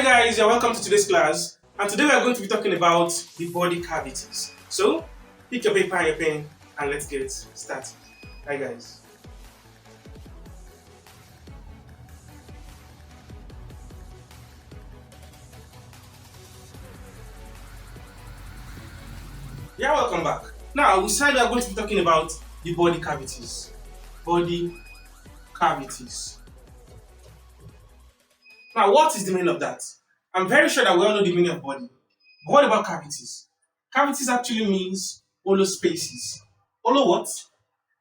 Hi guys, you're welcome to today's class, and today we are going to be talking about the body cavities. So, pick your paper and your pen and let's get started. Hi guys. Yeah, welcome back. Now, we said we are going to be talking about the body cavities. Body cavities. Now, what is the meaning of that? I'm very sure that we all know the meaning of body. But what about cavities? Cavities actually means hollow spaces. Hollow what?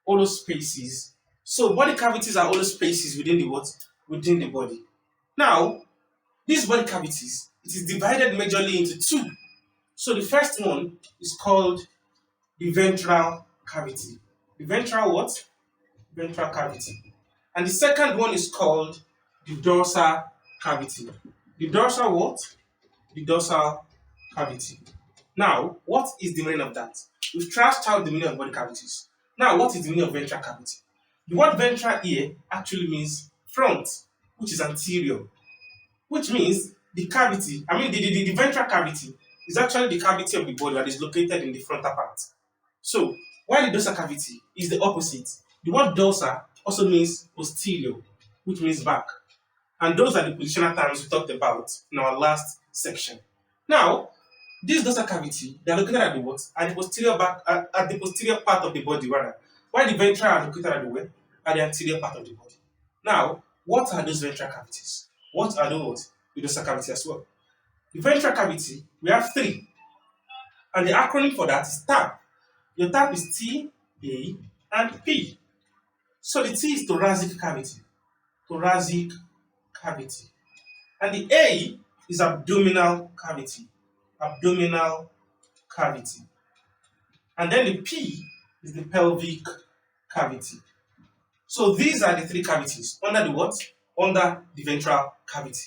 Hollow spaces. So body cavities are hollow spaces within the what? Within the body. Now, these body cavities, it is divided majorly into two. So the first one is called the ventral cavity. The ventral what? Ventral cavity. And the second one is called the dorsal cavity. The dorsal what? The dorsal cavity. Now, what is the meaning of that? We've trashed out the meaning of body cavities. Now, what is the meaning of ventral cavity? The word ventral here actually means front, which is anterior, which means the cavity, the ventral cavity is actually the cavity of the body that is located in the frontal part. So, while the dorsal cavity is the opposite, the word dorsal also means posterior, which means back. And those are the positional terms we talked about in our last section. Now, this dorsal cavity, they are located at the what? At the posterior back, at the posterior part of the body, rather. While the ventral are located at the where? At the anterior part of the body. Now, what are those ventral cavities? What are those? The dorsal cavity as well. The ventral cavity, we have three. And the acronym for that is TAP. Your TAP is T, A, and P. So the T is thoracic cavity. Thoracic cavity. And the A is abdominal cavity. Abdominal cavity. And then the P is the pelvic cavity. So these are the three cavities under the what? Under the ventral cavity.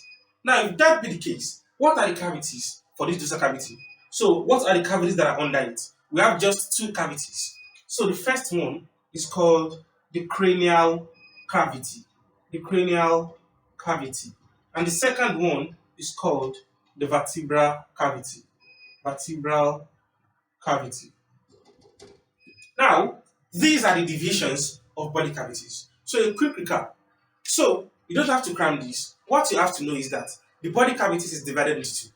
Now, if that be the case, what are the cavities for this dorsal cavity? So what are the cavities that are under it? We have just two cavities. So the first one is called the cranial cavity. The cranial cavity. And the second one is called the vertebral cavity. Vertebral cavity. Now, these are the divisions of body cavities. So a quick recap. So you don't have to cram this. What you have to know is that the body cavities is divided into two.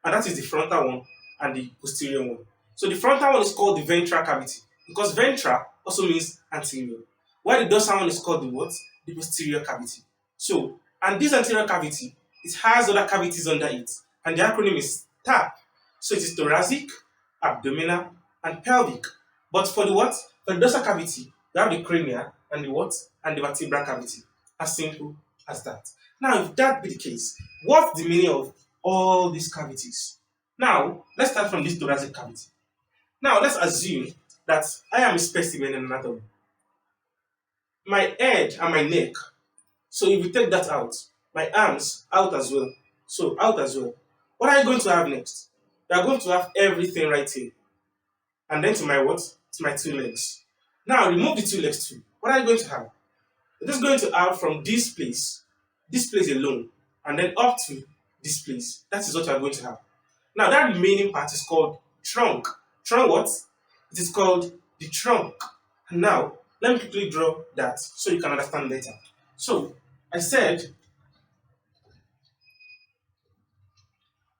And that is the frontal one and the posterior one. So the frontal one is called the ventral cavity because ventral also means anterior. While the dorsal one is called the what? The posterior cavity. So, and this anterior cavity, it has other cavities under it. And the acronym is TAP. So it is thoracic, abdominal, and pelvic. But for the what? For the dorsal cavity, we have the cranial and the what? And the vertebral cavity. As simple as that. Now, if that be the case, what's the meaning of all these cavities? Now, let's start from this thoracic cavity. Now, let's assume that I am a specimen in anatomy. My head and my neck. So if you take that out, my arms out as well. So out as well. What are you going to have next? You are going to have everything right here. And then to my what? To my two legs. Now remove the two legs too. What are you going to have? You're just going to have from this place alone, and then up to this place. That is what you are going to have. Now that remaining part is called trunk. Trunk what? It is called the trunk. And now let me quickly draw that so you can understand later. So I said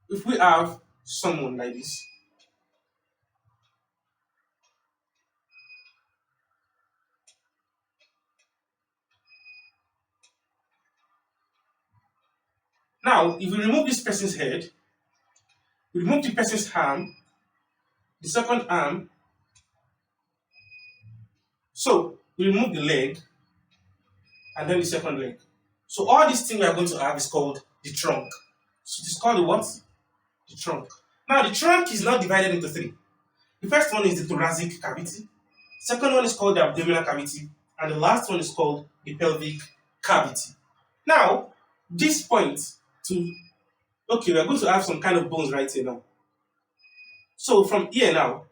if we have someone like this, now if we remove this person's head, we remove the person's arm, the second arm, so we remove the leg and then the second leg. So all these things we are going to have is called the trunk. So it is called the what? The trunk. Now the trunk is now divided into three. The first one is the thoracic cavity. Second one is called the abdominal cavity. And the last one is called the pelvic cavity. Now, this point to, okay, we are going to have some kind of bones right here now. So from here now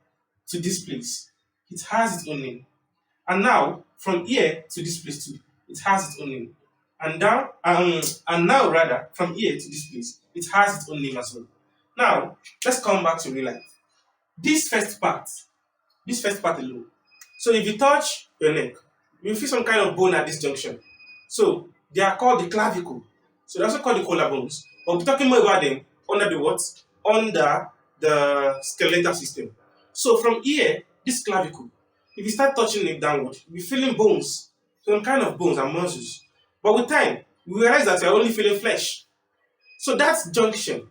to this place, it has its own name. And now, from here to this place too, it has its own name. And now rather from here to this place, it has its own name as well. Now let's come back to real life. This first part, this first part alone. So if you touch your neck, you feel some kind of bone at this junction. So they are called the clavicle. So they also called the collarbones. But we're talking more about them under the what? Under the skeletal system. So from here, this clavicle, if you start touching it downward, you'll be feeling bones, some kind of bones and muscles. But with time, you realize that you're only feeling flesh. So that's junction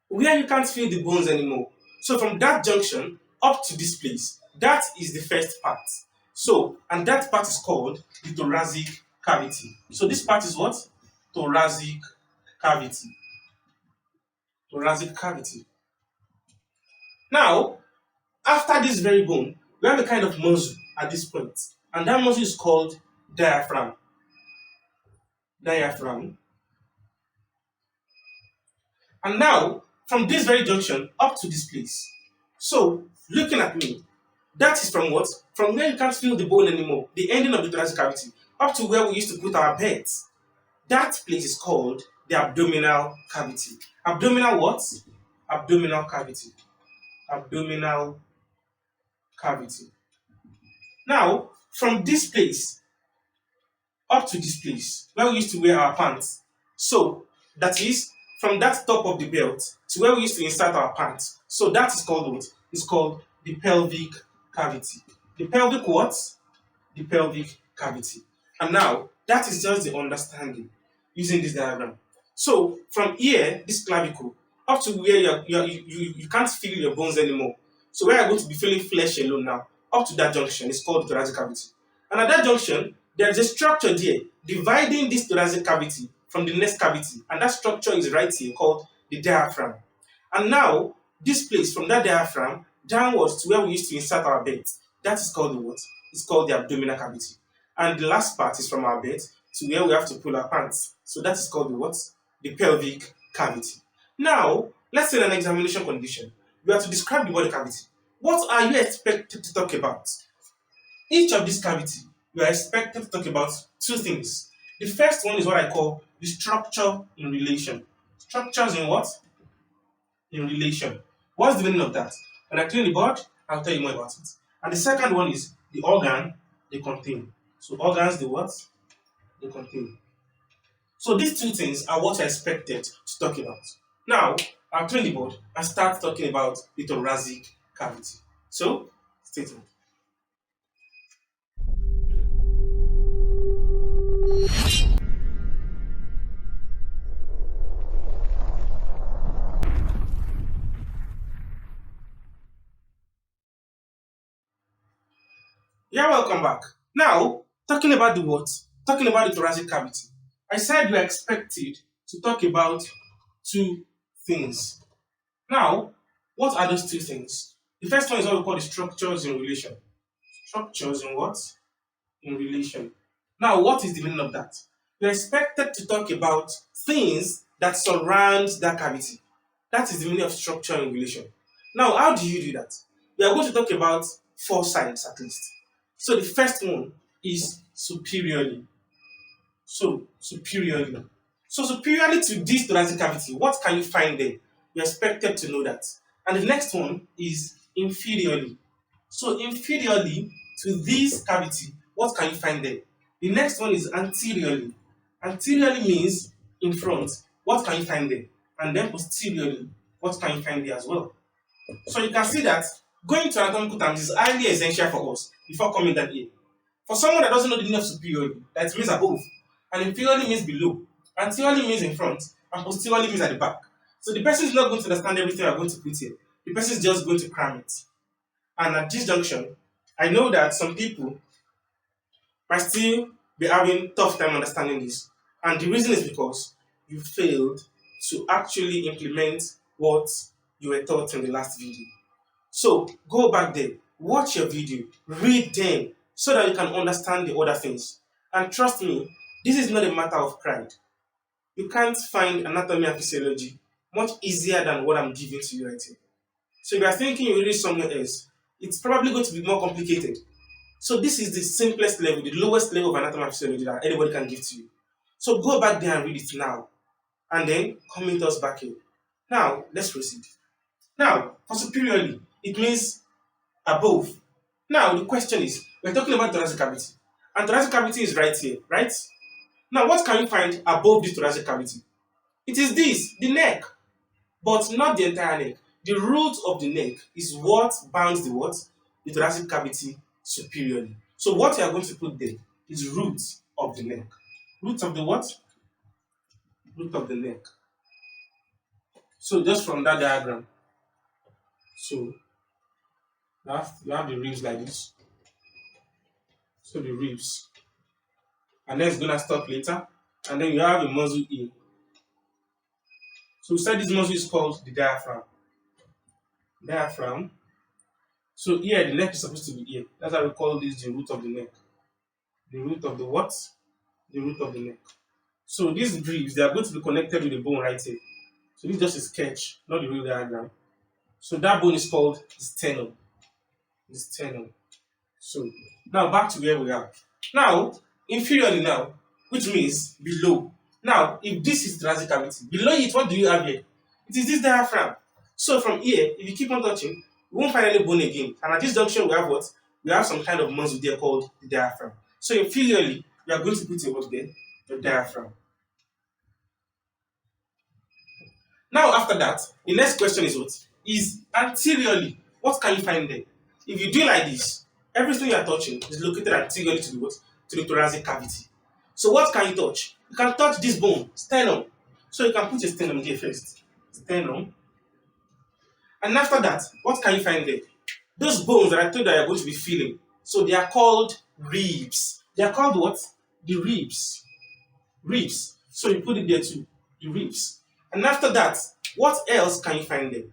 where you can't feel the bones anymore. So from that junction up to this place, that is the first part. So, and that part is called the thoracic cavity. So this part is what? Thoracic cavity. Thoracic cavity. Now, after this very bone, we have a kind of muscle at this point. And that muscle is called diaphragm. Diaphragm. And now, from this very junction up to this place. So, looking at me, that is from what? From where you can't feel the bone anymore, the ending of the thoracic cavity, up to where we used to put our beds. That place is called the abdominal cavity. Abdominal what? Abdominal cavity. Abdominal cavity. Now, from this place up to this place, where we used to wear our pants. So, that is from that top of the belt to where we used to insert our pants. So that is called what? It's called the pelvic cavity. The pelvic what? The pelvic cavity. And now, that is just the understanding using this diagram. So from here, this clavicle, up to where you can't feel your bones anymore. So where you're going to be feeling flesh alone now, up to that junction, is called the thoracic cavity. And at that junction, there is a structure there dividing this thoracic cavity from the next cavity. And that structure is right here called the diaphragm. And now, this place from that diaphragm downwards to where we used to insert our bed, that is called the what? It's called the abdominal cavity. And the last part is from our bed to where we have to pull our pants. So that is called the what? The pelvic cavity. Now, let's say in an examination condition, you have to describe the body cavity. What are you expected to talk about? Each of these cavities, you are expected to talk about two things. The first one is what I call the structure in relation. Structures in what? In relation. What's the meaning of that? When I clean the board, I'll tell you more about it. And the second one is the organ they contain. So organs, they what? They contain. So these two things are what you're expected to talk about. Now, I'll clean the board and start talking about the thoracic cavity. So, stay tuned. Yeah, welcome back. Now, talking about the what? Talking about the thoracic cavity. I said you are expected to talk about two things. Now, what are those two things? The first one is what we call the structures in relation. Structures in what? In relation. Now, what is the meaning of that? You're expected to talk about things that surround that cavity. That is the meaning of structure in relation. Now, how do you do that? We are going to talk about four sides at least. So the first one is superiorly. So superiorly. So superiorly to this thoracic cavity, what can you find there? You're expected to know that. And the next one is inferiorly. So inferiorly to this cavity, what can you find there? The next one is anteriorly. Anteriorly means in front. What can you find there? And then posteriorly, what can you find there as well? So you can see that going to anatomical terms is highly essential for us before coming down here. For someone that doesn't know the meaning of superiorly, that means above, and inferiorly means below, anteriorly means in front, and posteriorly means at the back. So the person is not going to understand everything we're going to put here. The person is just going to cram it. And at this junction, I know that some people might still be having tough time understanding this. And the reason is because you failed to actually implement what you were taught in the last video. So go back there, watch your video, read them so that you can understand the other things. And trust me, this is not a matter of pride. You can't find anatomy and physiology much easier than what I'm giving to you right here. So if you are thinking you read it somewhere else, it's probably going to be more complicated. So this is the simplest level, the lowest level of anatomy and physiology that anybody can give to you. So go back there and read it now, and then comment us back here. Now, let's proceed. Now, for superiorly, it means above. Now, the question is, we're talking about thoracic cavity. And thoracic cavity is right here, right? Now, what can you find above this thoracic cavity? It is this, the neck, but not the entire neck. The root of the neck is what bounds the what? The thoracic cavity superiorly. So what you are going to put there is root of the neck. Root of the what? Root of the neck. So just from that diagram. So you have the ribs like this. So the ribs. And then it's gonna stop later. And then you have a muscle here. So we said this muscle is called the diaphragm. Diaphragm. So here the neck is supposed to be here. That's why we call this the root of the neck. The root of the what? The root of the neck. So these ribs, they are going to be connected with the bone right here. So this is just a sketch, not the real diagram. So that bone is called the sternum. The sternum. So now back to where we are. Now, inferiorly now, which means below. Now, if this is thoracic cavity, below it, what do you have here? It is this diaphragm. So from here, if you keep on touching, we won't find any bone again. And at this junction, we have what? We have some kind of muscle there called the diaphragm. So inferiorly, we are going to put a what there? The diaphragm. Now after that, the next question is what? Is anteriorly. What can you find there? If you do like this, everything you are touching is located anteriorly to the what? To the thoracic cavity. So what can you touch? You can touch this bone, sternum. So you can put a sternum there first. Sternum. And after that, what can you find there? Those bones that I told you are going to be feeling. So they are called ribs. They are called what? The ribs. Ribs. So you put it there too. The ribs. And after that, what else can you find there?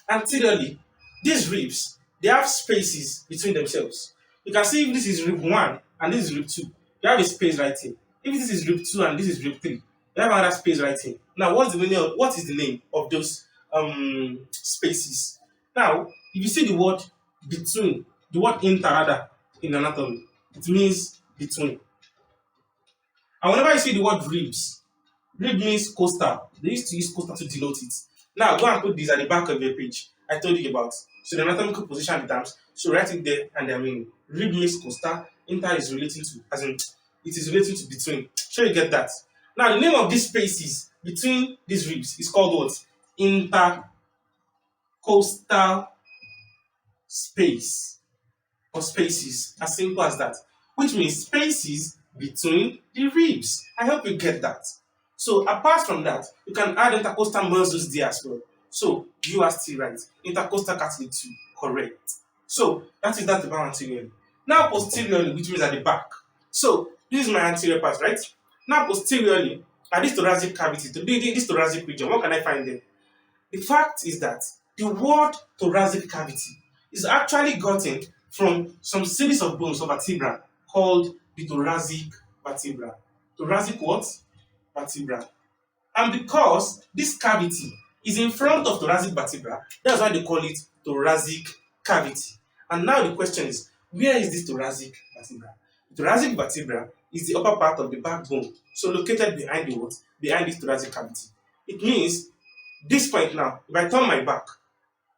Anteriorly, these ribs, they have spaces between themselves. You can see if this is rib 1 and this is rib 2. You have a space right here. If this is rib 2 and this is rib 3, you have another space right here. Now, what is the name of those spaces? Now, if you see the word between, the word inter rather in anatomy, it means between. And whenever you see the word ribs, rib means costal. They used to use costal to denote it. Now, go and put this at the back of your page. I told you about. So the anatomical position of the terms. So write it there and their meaning. Rib means costal. Inter is relating to, as in, it is related to between. Sure you get that. Now, the name of these spaces between these ribs is called what? Intercostal space. Or spaces. As simple as that. Which means spaces between the ribs. I hope you get that. So apart from that, you can add intercostal muscles there as well. So you are still right. Intercostal cartilage 2, correct. So that is that about anteriorly. Now posteriorly, which means at the back. So this is my anterior part, right? Now posteriorly, at this thoracic cavity, this thoracic region, what can I find there? The fact is that the word thoracic cavity is actually gotten from some series of bones of vertebra called the thoracic vertebra. Thoracic what? Vertebra. And because this cavity is in front of thoracic vertebra, that's why they call it thoracic cavity. And now the question is, where is this thoracic vertebra? The thoracic vertebra is the upper part of the backbone, so located behind the what? Behind this thoracic cavity. It means this point now, if I turn my back,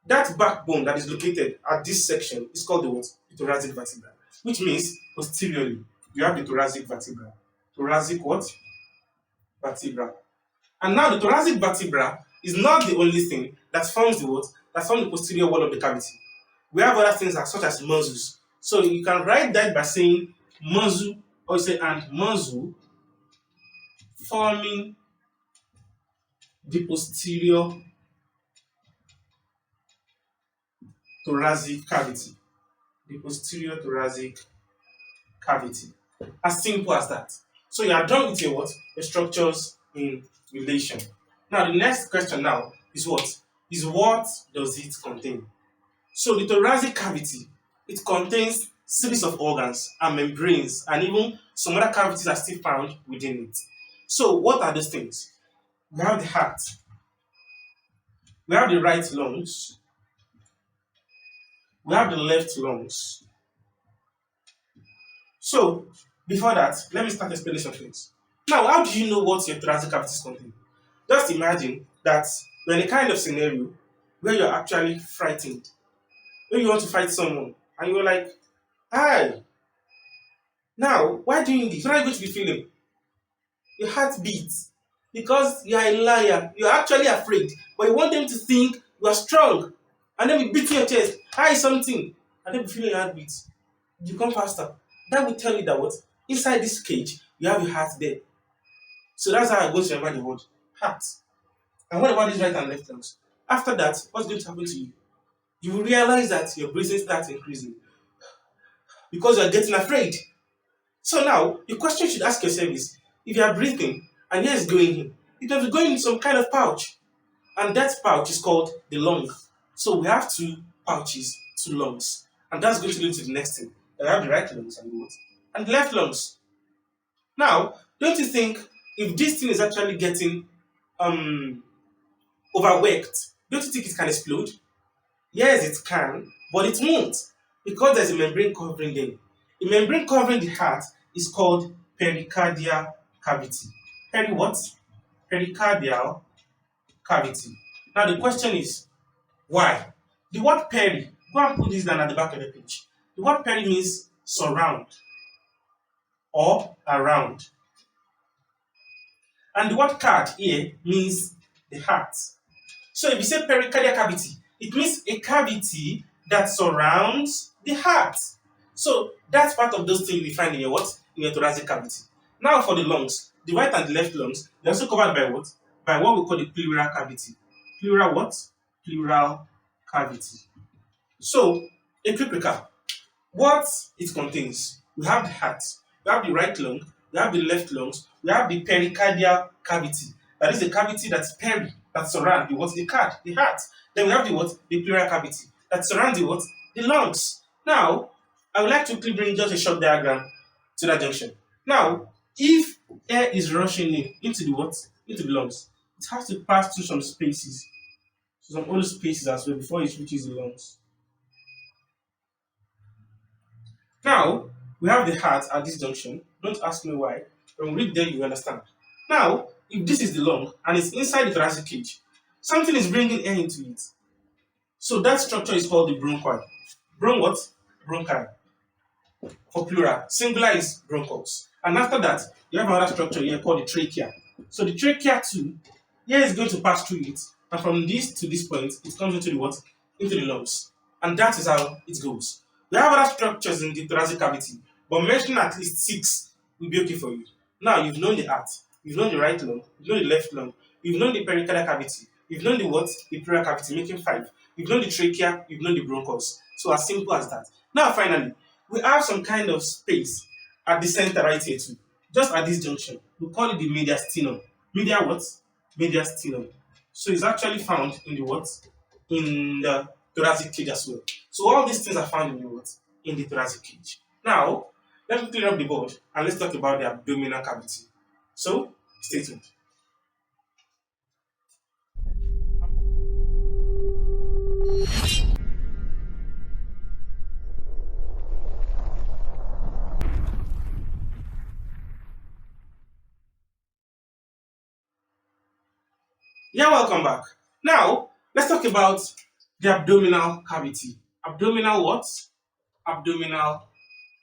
that backbone that is located at this section is called the what? The thoracic vertebra. Which means posteriorly, you have the thoracic vertebra. Thoracic what? Vertebra. And now the thoracic vertebra is not the only thing that forms the what? That forms the posterior wall of the cavity. We have other things such as muscles. So you can write that by saying muscle, or you say and muscle forming the posterior thoracic cavity. The posterior thoracic cavity. As simple as that. So you are done with your what? Your structures in relation. Now the next question now is what? Is what does it contain? So the thoracic cavity, it contains series of organs and membranes, and even some other cavities are still found within it. So what are those things? We have the heart, we have the right lungs, we have the left lungs. So before that, let me start explaining some things. Now, how do you know what your thoracic cavities contain? Just imagine that you're in a kind of scenario where you're actually frightened. When you want to fight someone and you're like, hi, now, why doing this? What are you going to be feeling? Your heart beats because you are a liar. You're actually afraid, but you want them to think you are strong. And then be beating your chest, hi, something. And then be feeling your heartbeat. You come faster. That will tell you that what? Inside this cage, you have your heart there. So that's how I go to remember the word heart. And what about these right and left lungs? After that, what's going to happen to you? You will realize that your breathing starts increasing because you're getting afraid. So now, the question you should ask yourself is, if you are breathing and air is going in, it must be going in some kind of pouch. And that pouch is called the lung. So we have two pouches, two lungs. And that's going to lead to the next thing. We have the right lungs and the what? And the left lungs. Now, don't you think if this thing is actually getting um overworked, don't you think it can explode? Yes, it can, but it won't because there's a membrane covering them. A membrane covering the heart is called pericardial cavity. Peri what? Pericardial cavity. Now the question is, why? The word peri, go and put this down at the back of the page. The word peri means surround or around. And the word card here means the heart. So if you say pericardial cavity, it means a cavity that surrounds the heart. So that's part of those things we find in your what? In your thoracic cavity. Now for the lungs, the right and the left lungs, they're also covered by what? By what we call the pleural cavity. Pleural what? Pleural cavity. So a quick recap. What it contains, we have the heart, we have the right lung, we have the left lungs, we have the pericardial cavity. That is the cavity that's that surrounds the what? The card, the heart. Then we have the what? The pleural cavity that surrounds the what? The lungs. Now, I would like to quickly bring just a short diagram to that junction. Now, if air is rushing in into the what? Into the lungs, it has to pass through some spaces, so some other spaces as well before it reaches the lungs. Now, we have the heart at this junction. Don't ask me why. When we read there, you understand. Now, if this is the lung and it's inside the thoracic cage, something is bringing air into it. So that structure is called the bronchi. Bron what? Bronchi. For plural. Singular is bronchos. And after that, you have another structure here called the trachea. So the trachea too, air is going to pass through it. And from this to this point, it comes into the what? Into the lungs. And that is how it goes. We have other structures in the thoracic cavity, but mentioning at least 6 will be okay for you. Now you've known the heart, you've known the right lung, you've known the left lung, you've known the pericardial cavity, you've known the what? The pleural cavity, making 5. You've known the trachea, you've known the bronchus. So as simple as that. Now finally, we have some kind of space at the center right here too. Just at this junction. We call it the mediastinum. Media what? Mediastinum. So it's actually found in the what? In the thoracic cage as well. So all these things are found in the what? In the thoracic cage. Now, let me clear up the board and let's talk about the abdominal cavity. So, stay tuned. Yeah, welcome back. Now, let's talk about the abdominal cavity. Abdominal what? Abdominal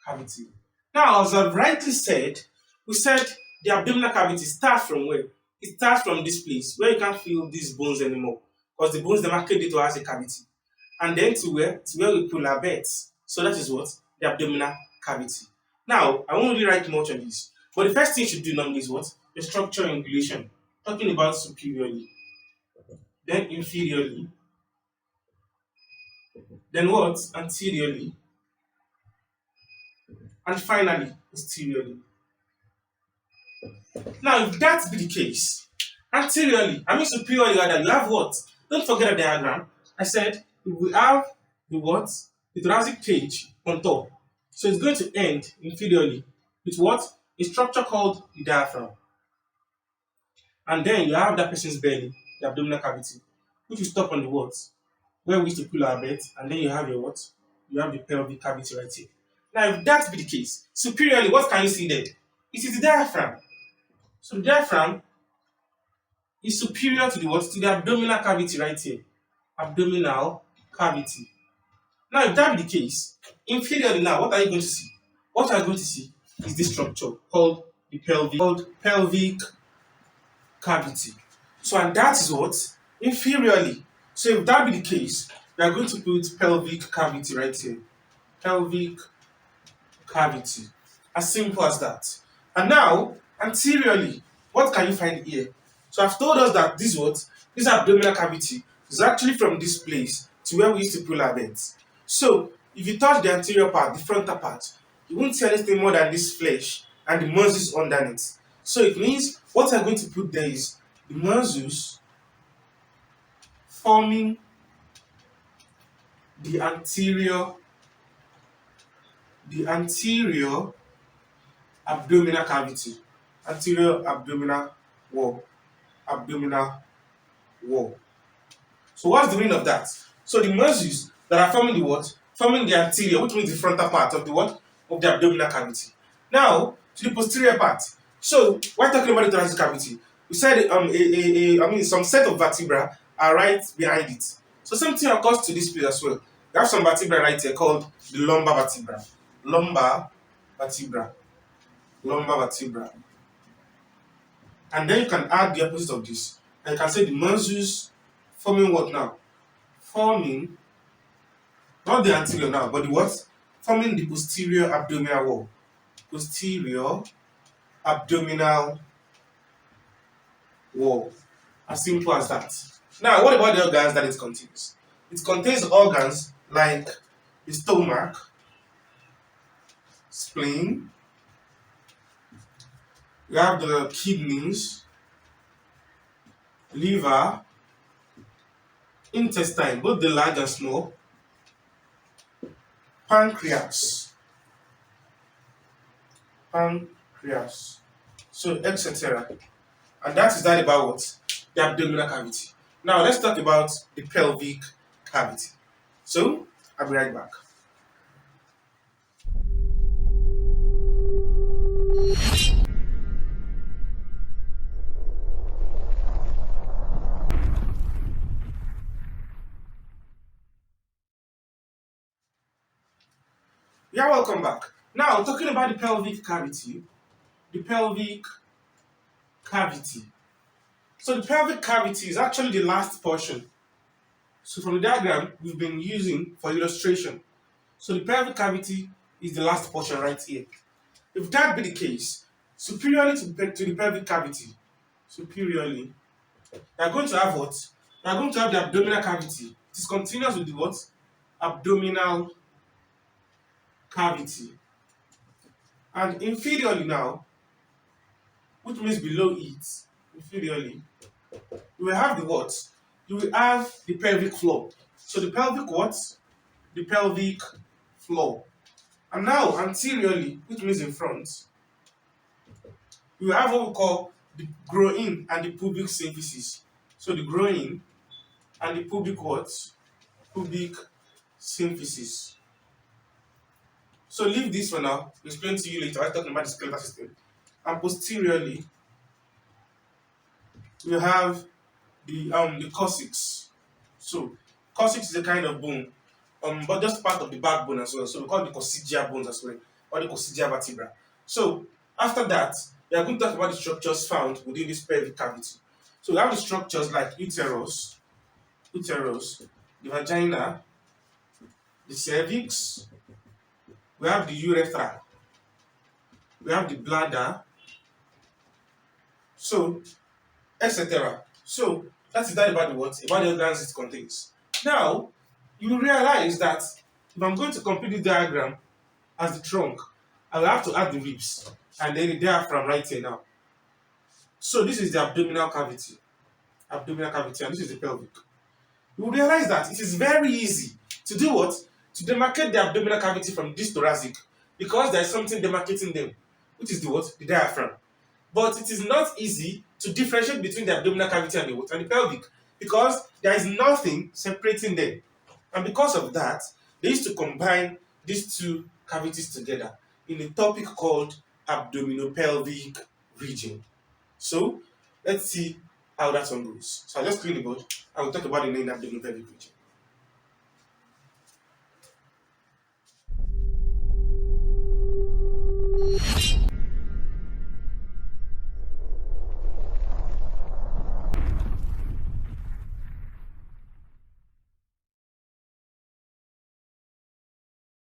cavity. Now, as I've rightly said, we said the abdominal cavity starts from where? It starts from this place where you can't feel these bones anymore because the bones demarcated to as a cavity. And then to where? To where we pull our beds. So that is what? The abdominal cavity. Now, I won't really write much on this, but the first thing you should do now is what? The structure angulation. Talking about superiorly, then inferiorly, then what? Anteriorly, and finally posteriorly. Now, if that be the case, anteriorly, I mean superiorly rather, you have what? Don't forget the diagram. I said we have the what? The thoracic cage on top. So it's going to end inferiorly with what? A structure called the diaphragm. And then you have that person's belly, the abdominal cavity, which will stop on the what? Where we used to pull our bed, and then you have your what? You have the pelvic cavity right here. Now, if that be the case, superiorly, what can you see there? It is the diaphragm. So the diaphragm is superior to the what? To the abdominal cavity right here. Abdominal cavity. Now, if that be the case, inferiorly now, what are you going to see? What you are going to see is this structure called the pelvic cavity. So, and that is what? Inferiorly. So, if that be the case, we are going to put pelvic cavity right here. Pelvic cavity. As simple as that. And now, anteriorly, what can you find here? So I've told us that this what? This abdominal cavity is actually from this place to where we used to pull our beds. So if you touch the anterior part, the frontal part, you won't see anything more than this flesh and the muscles underneath. So it means what I'm going to put there is the muscles forming the anterior, the anterior abdominal cavity, anterior abdominal wall, abdominal wall. So what's the meaning of that? So the muscles that are forming the what? Forming the anterior, which means the frontal part of the what? Of the abdominal cavity. Now to the posterior part. So we're talking about the thoracic cavity. We said some set of vertebrae are right behind it. So something occurs to this place as well. We have some vertebrae right here called the lumbar vertebra. Lumbar vertebra. Lumbar vertebra. And then you can add the opposite of this. And you can say the muscles forming what now? Forming, not the anterior now, but the what? Forming the posterior abdominal wall. Posterior abdominal wall. As simple as that. Now, what about the organs that it contains? It contains organs like the stomach, spleen, we have the kidneys, liver, intestine, both the large and small, pancreas, so etc. And that is that about what? The abdominal cavity. Now let's talk about the pelvic cavity. So I'll be right back. Yeah, welcome back. Now talking about the pelvic cavity. The pelvic cavity. So the pelvic cavity is actually the last portion. So from the diagram we've been using for illustration. So the pelvic cavity is the last portion right here. If that be the case, superiorly to the pelvic cavity, superiorly, you are going to have what? You are going to have the abdominal cavity. It is continuous with the what? Abdominal cavity. And inferiorly now, which means below it, inferiorly, you will have the what? You will have the pelvic floor. So the pelvic what? The pelvic floor. And now anteriorly, which means in front, you have what we call the groin and the pubic symphysis. So the groin and the pubic what? Pubic symphysis. So leave this for now. We'll explain to you later. I'm talking about the skeletal system. And posteriorly, we have the coccyx. So coccyx is a kind of bone, but just part of the backbone as well. So we call it the coccygeal bones as well, or the coccygeal vertebra. So after that, we are going to talk about the structures found within this pelvic cavity. So we have the structures like uterus, the vagina, the cervix, we have the urethra, we have the bladder, so etc. So that is that about the what? About the organs it contains. Now, you will realize that if I'm going to complete the diagram as the trunk, I will have to add the ribs and then the diaphragm right here now. So this is the abdominal cavity, and this is the pelvic. You will realize that it is very easy to do what? To demarcate the abdominal cavity from this thoracic, because there is something demarcating them, which is the what? The diaphragm. But it is not easy to differentiate between the abdominal cavity and the what? And the pelvic, because there is nothing separating them. And because of that, they used to combine these two cavities together in a topic called abdominopelvic region. So let's see how that one goes. So I'll just clean the board and we'll talk about the main abdominal pelvic region.